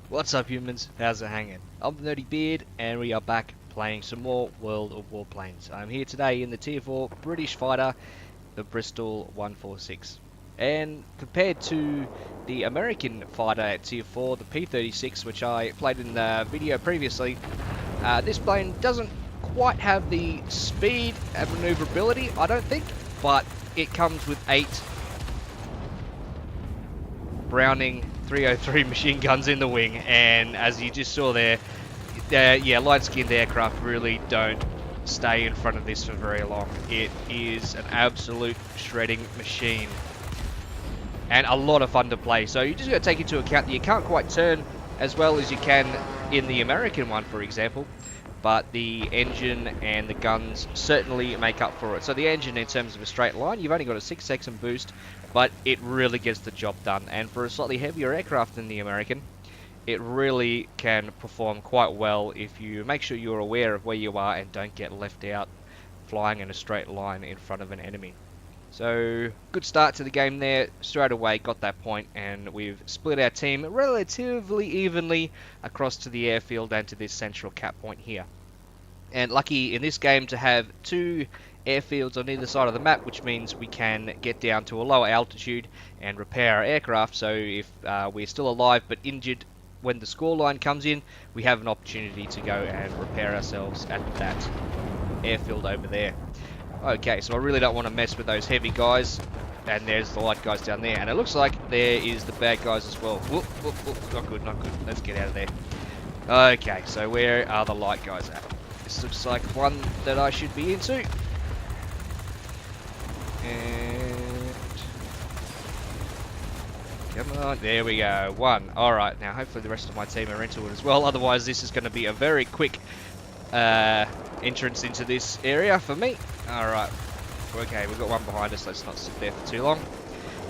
What's up, humans? How's it hanging? I'm the Nerdy Beard, and we are back playing some more World of Warplanes. I'm here today in the Tier 4 British fighter, the Bristol 146. And compared to the American fighter at Tier 4, the P-36, which I played in the video previously, this plane doesn't quite have the speed and maneuverability, I don't think, but it comes with 8 Browning 303 machine guns in the wing, and as you just saw there, yeah, light-skinned aircraft really don't stay in front of this for very long. It is an absolute shredding machine, and a lot of fun to play. So you just got to take into account that you can't quite turn as well as you can in the American one, for example, but the engine and the guns certainly make up for it. So the engine, in terms of a straight line, you've only got a 6-second boost, but it really gets the job done. And for a slightly heavier aircraft than the American, it really can perform quite well if you make sure you're aware of where you are and don't get left out flying in a straight line in front of an enemy. So, good start to the game there. Straight away got that point, and we've split our team relatively evenly across to the airfield and to this central cap point here. And lucky in this game to have 2 airfields on either side of the map, which means we can get down to a lower altitude and repair our aircraft. So if we're still alive but injured when the scoreline comes in, we have an opportunity to go and repair ourselves at that airfield over there. Okay, so I really don't want to mess with those heavy guys. And there's the light guys down there. And it looks like there is the bad guys as well. Whoop, whoop, whoop. Not good, not good. Let's get out of there. Okay, so where are the light guys at? This looks like one that I should be into. And come on, there we go, 1. Alright, now hopefully the rest of my team are into it as well. Otherwise this is going to be a very quick entrance into this area for me. Alright, okay, we've got one behind us. Let's not sit there for too long.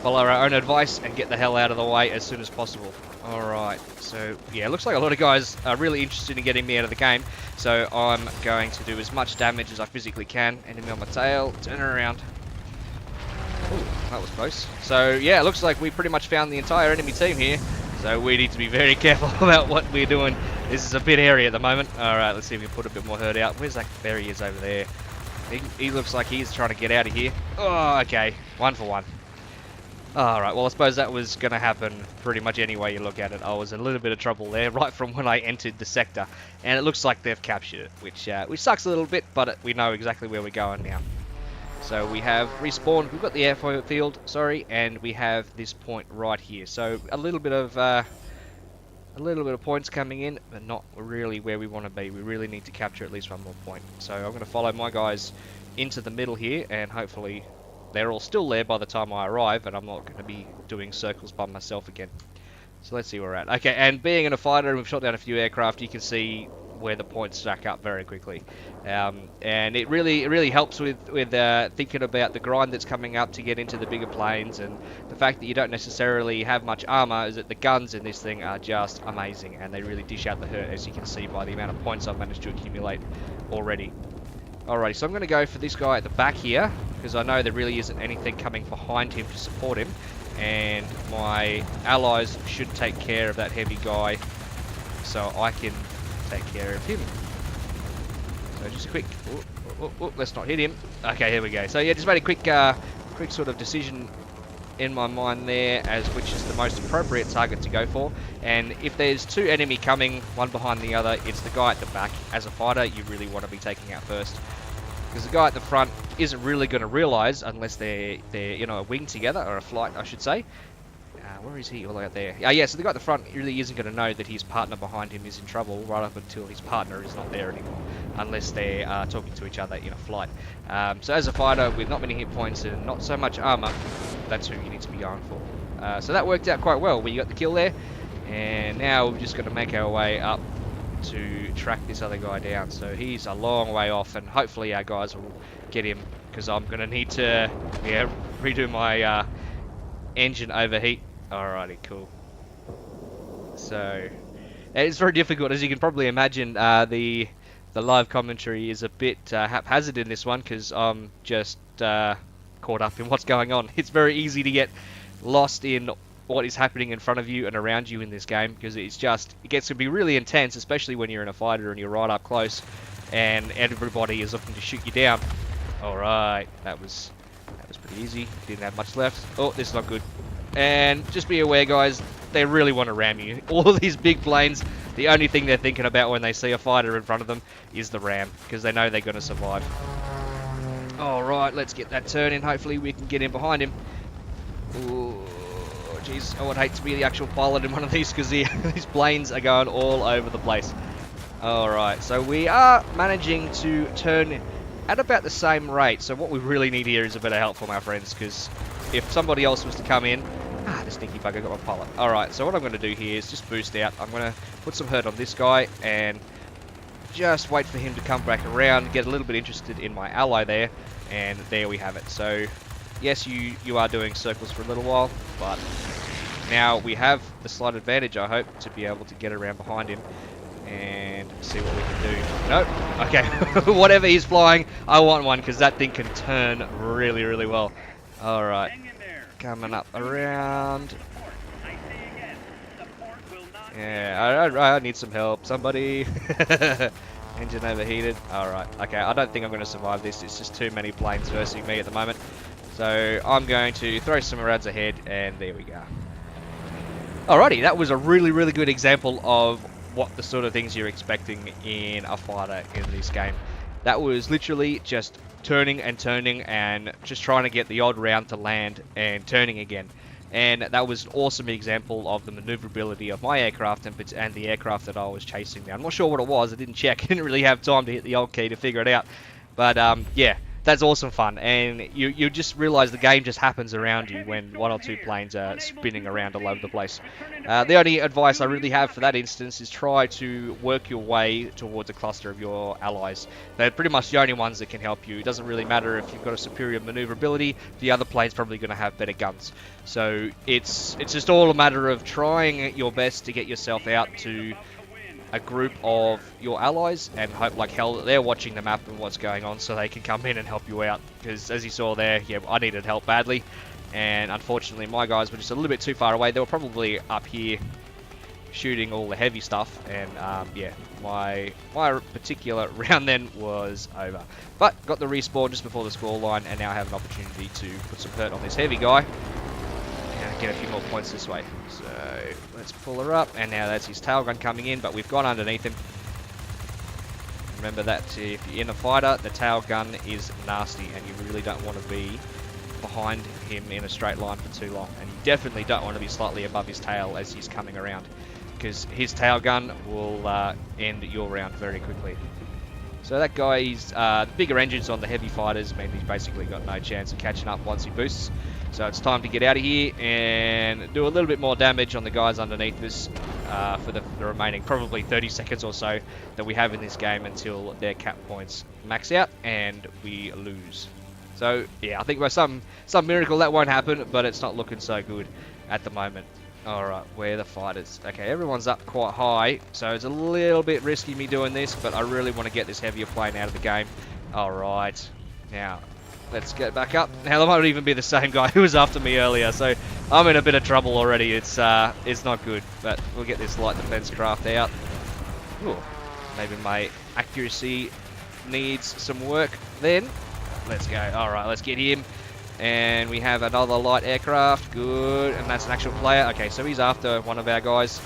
Follow our own advice and get the hell out of the way as soon as possible. Alright, so yeah, it looks like a lot of guys are really interested in getting me out of the game. So I'm going to do as much damage as I physically can. Enemy on my tail, turn around. Ooh, that was close. So yeah, it looks like we pretty much found the entire enemy team here. So we need to be very careful about what we're doing. This is a bit hairy at the moment. Alright, let's see if we can put a bit more hurt out. Where's that? There he is over there. He looks like he's trying to get out of here. Oh, okay. 1 for 1. Alright, well I suppose that was going to happen pretty much any way you look at it. I was in a little bit of trouble there right from when I entered the sector. And it looks like they've captured it, which sucks a little bit, but we know exactly where we're going now. So we have respawned, we've got the airfield, sorry, and we have this point right here. So a little bit of points coming in, but not really where we want to be. We really need to capture at least 1 more point. So I'm going to follow my guys into the middle here, and hopefully they're all still there by the time I arrive, and I'm not going to be doing circles by myself again. So let's see where we're at. Okay, and being in a fighter, and we've shot down a few aircraft, you can see where the points stack up very quickly. And it really helps with thinking about the grind that's coming up to get into the bigger planes, and the fact that you don't necessarily have much armor is that the guns in this thing are just amazing, and they really dish out the hurt, as you can see by the amount of points I've managed to accumulate already. Alrighty, so I'm going to go for this guy at the back here, because I know there really isn't anything coming behind him to support him, and my allies should take care of that heavy guy, so I can take care of him. So just a quick, let's not hit him. Okay, here we go. So yeah, just made a quick sort of decision in my mind there as which is the most appropriate target to go for. And if there's 2 enemy coming, one behind the other, it's the guy at the back. As a fighter, you really want to be taking out first, because the guy at the front isn't really going to realise unless they're a wing together, or a flight I should say. Where is he? All the way out there. Yeah, so the guy at the front really isn't going to know that his partner behind him is in trouble right up until his partner is not there anymore, unless they're talking to each other in a flight. So as a fighter with not many hit points and not so much armor, that's who you need to be going for. So that worked out quite well. We got the kill there, and now we're just going to make our way up to track this other guy down. So he's a long way off, and hopefully our guys will get him, because I'm going to need to redo my engine overheat. Alrighty, cool. So it's very difficult, as you can probably imagine. The live commentary is a bit haphazard in this one, because I'm just caught up in what's going on. It's very easy to get lost in what is happening in front of you and around you in this game, because it gets to be really intense, especially when you're in a fighter and you're right up close and everybody is looking to shoot you down. Alright, that was pretty easy. Didn't have much left. Oh, this is not good. And just be aware, guys, they really want to ram you. All of these big planes, the only thing they're thinking about when they see a fighter in front of them is the ram, because they know they're going to survive. Alright, let's get that turn in. Hopefully we can get in behind him. Ooh, jeez, I would hate to be the actual pilot in one of these, because these planes are going all over the place. Alright, so we are managing to turn at about the same rate. So what we really need here is a bit of help from our friends, because if somebody else was to come in... the stinky bugger got my pilot. Alright, so what I'm going to do here is just boost out. I'm going to put some hurt on this guy and just wait for him to come back around, get a little bit interested in my ally there, and there we have it. So, yes, you are doing circles for a little while, but now we have the slight advantage, I hope, to be able to get around behind him and see what we can do. Nope. Okay. Whatever he's flying, I want one, because that thing can turn really, really well. Alright. Coming up around. Yeah, I need some help. Somebody. Engine overheated. Alright. Okay, I don't think I'm going to survive this. It's just too many planes versing me at the moment. So I'm going to throw some rads ahead, and there we go. Alrighty, that was a really, really good example of what the sort of things you're expecting in a fighter in this game. That was literally just turning and turning and just trying to get the odd round to land and turning again. And that was an awesome example of the maneuverability of my aircraft and the aircraft that I was chasing down. I'm not sure what it was. I didn't check. I didn't really have time to hit the old key to figure it out. But yeah, that's awesome fun. And you just realize the game just happens around you when one or two planes are spinning around all over the place. The only advice I really have for that instance is try to work your way towards a cluster of your allies. They're pretty much the only ones that can help you. It doesn't really matter if you've got a superior maneuverability. The other plane's probably going to have better guns. So it's just all a matter of trying your best to get yourself out to a group of your allies and hope like hell that they're watching the map and what's going on so they can come in and help you out. Because as you saw there, yeah, I needed help badly. And unfortunately, my guys were just a little bit too far away. They were probably up here shooting all the heavy stuff. And yeah, my particular round then was over. But got the respawn just before the score line, and now have an opportunity to put some hurt on this heavy guy and get a few more points this way. So let's pull her up, and now that's his tail gun coming in, but we've gone underneath him. Remember that if you're in a fighter, the tail gun is nasty, and you really don't want to be behind him in a straight line for too long. And you definitely don't want to be slightly above his tail as he's coming around, because his tail gun will end your round very quickly. So that guy, the bigger engines on the heavy fighters mean he's basically got no chance of catching up once he boosts. So it's time to get out of here and do a little bit more damage on the guys underneath us for the remaining probably 30 seconds or so that we have in this game until their cap points max out and we lose. So yeah, I think by some miracle that won't happen, but it's not looking so good at the moment. Alright, where are the fighters? Okay, everyone's up quite high, so it's a little bit risky me doing this, but I really want to get this heavier plane out of the game. Alright, now let's get back up. Now, that might even be the same guy who was after me earlier, so I'm in a bit of trouble already. It's not good, but we'll get this light defense craft out. Ooh, maybe my accuracy needs some work then. Let's go. Alright, let's get him. And we have another light aircraft. Good, and that's an actual player. Okay, so he's after one of our guys.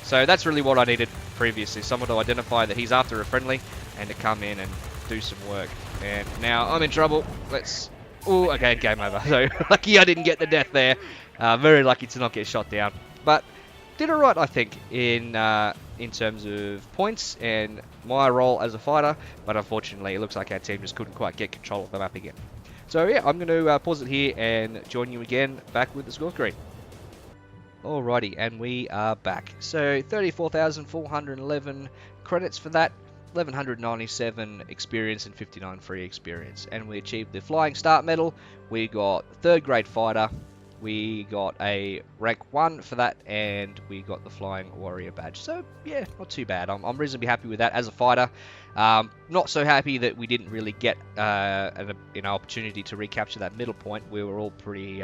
So that's really what I needed previously, someone to identify that he's after a friendly and to come in and do some work. And now I'm in trouble. Let's... Oh, okay, game over. So lucky I didn't get the death there. Very lucky to not get shot down. But did alright, I think, in terms of points and my role as a fighter. But unfortunately, it looks like our team just couldn't quite get control of the map again. So yeah, I'm going to pause it here and join you again back with the score screen. Alrighty, and we are back. So 34,411 credits for that. 1197 experience and 59 free experience, and we achieved the flying start medal. We got third grade fighter, We got a rank 1 for that, and we got the Flying Warrior badge. So, yeah, not too bad. I'm reasonably happy with that as a fighter. Not so happy that we didn't really get an opportunity to recapture that middle point. We were all pretty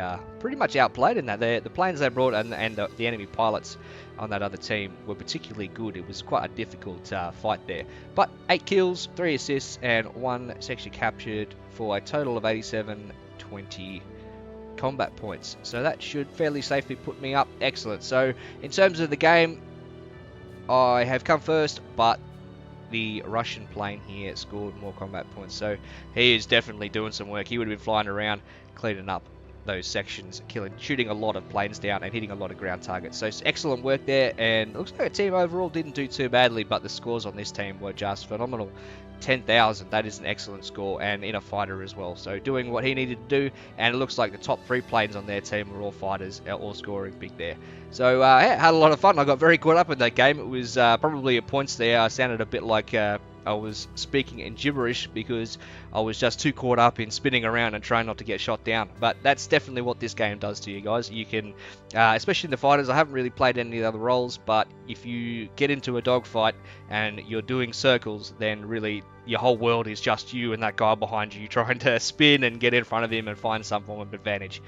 much outplayed in that. The planes they brought and the enemy pilots on that other team were particularly good. It was quite a difficult fight there. But 8 kills, 3 assists, and 1 section captured for a total of 87-20 combat points. So that should fairly safely put me up. Excellent. So in terms of the game, I have come first, but the Russian plane here scored more combat points. So he is definitely doing some work. He would have been flying around, cleaning up those sections, shooting a lot of planes down and hitting a lot of ground targets. So it's excellent work there, and looks like the team overall didn't do too badly, but the scores on this team were just phenomenal. 10,000, that is an excellent score, and in a fighter as well. So doing what he needed to do, and it looks like the top 3 planes on their team were all fighters, all scoring big there. So yeah, had a lot of fun. I got very caught up in that game. It was probably at points there I sounded a bit like I was speaking in gibberish because I was just too caught up in spinning around and trying not to get shot down. But that's definitely what this game does to you guys. You can, especially in the fighters, I haven't really played any of the other roles, but if you get into a dogfight and you're doing circles, then really your whole world is just you and that guy behind you trying to spin and get in front of him and find some form of advantage.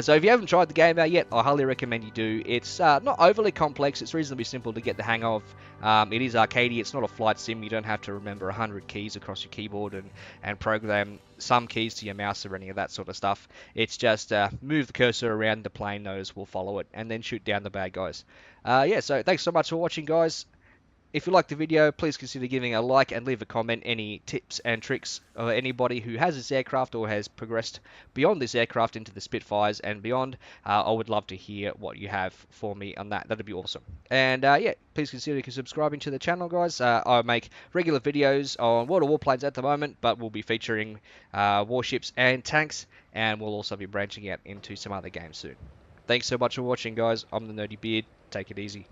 So if you haven't tried the game out yet, I highly recommend you do. It's not overly complex. It's reasonably simple to get the hang of. It is arcadey. It's not a flight sim. You don't have to remember 100 keys across your keyboard and program some keys to your mouse or any of that sort of stuff. It's just move the cursor around, the plane knows will follow it, and then shoot down the bad guys. Yeah, so thanks so much for watching, guys. If you liked the video, please consider giving a like and leave a comment. Any tips and tricks of anybody who has this aircraft or has progressed beyond this aircraft into the Spitfires and beyond, I would love to hear what you have for me on that. That'd be awesome. And yeah, please consider subscribing to the channel, guys. I make regular videos on World of Warplanes at the moment, but we'll be featuring warships and tanks, and we'll also be branching out into some other games soon. Thanks so much for watching, guys. I'm the Nerdy Beard. Take it easy.